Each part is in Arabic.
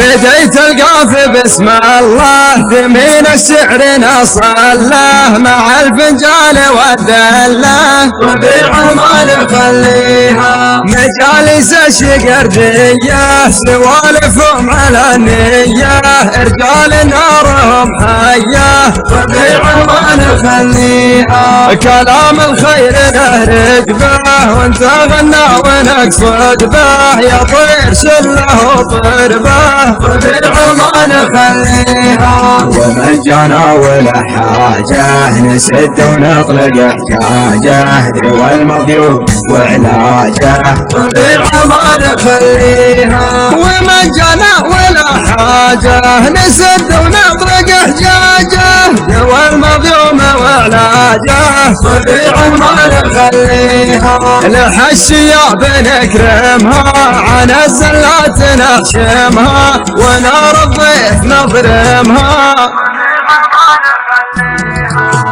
بديت القاف بسم الله ثمين الشعر نصله مع الفنجان والدله ربيع ما نخليها مجالس الشقردية سوالفهم على النية رجال نارهم حية ربيع ما نخليها كلام الخير له ركبه وانت غنى ونقصد به يا طير شله طربه ربيع ما نخليها ومن جانا ولا حاجه نسد ونطلق احجاجه دوا المضيوف وعلاجه ربيع ما نخليها ومن جانا ولا حاجه نسد ونطلق احجاجه دوا المظلوم وعلاجه ربيع ما نخليها لح الشياب نكرمها عن الزلات نخشمها ونار الضيف نضرمها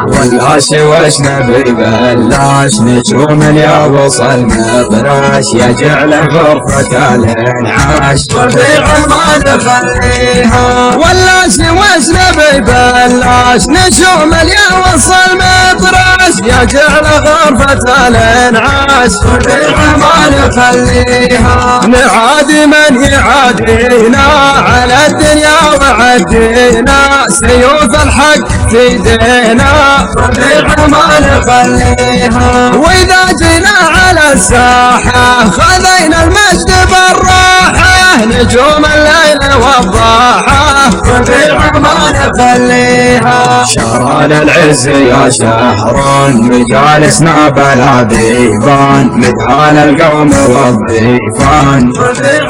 والعاش وش نبي بلاش نجوم اليابس المطراش يجعل غرفة الانعاش ربيع ما نخليها والعاش وش نبي بلاش نجوم اليابس المطراش يجعل غرفة الانعاش ربيع ما نخليها نعادي من يعادينا على الدنيا وعدينا سيوف الحق في ايدينا ربيع ما نخليها واذا جينا على الساحه خذينا المجد بالراحه نجوم الليل والضاحه ربيع ما نخليها شران العز يا شهر مجالسنا بلا ذيبان مدحان القوم والضيفان ربيع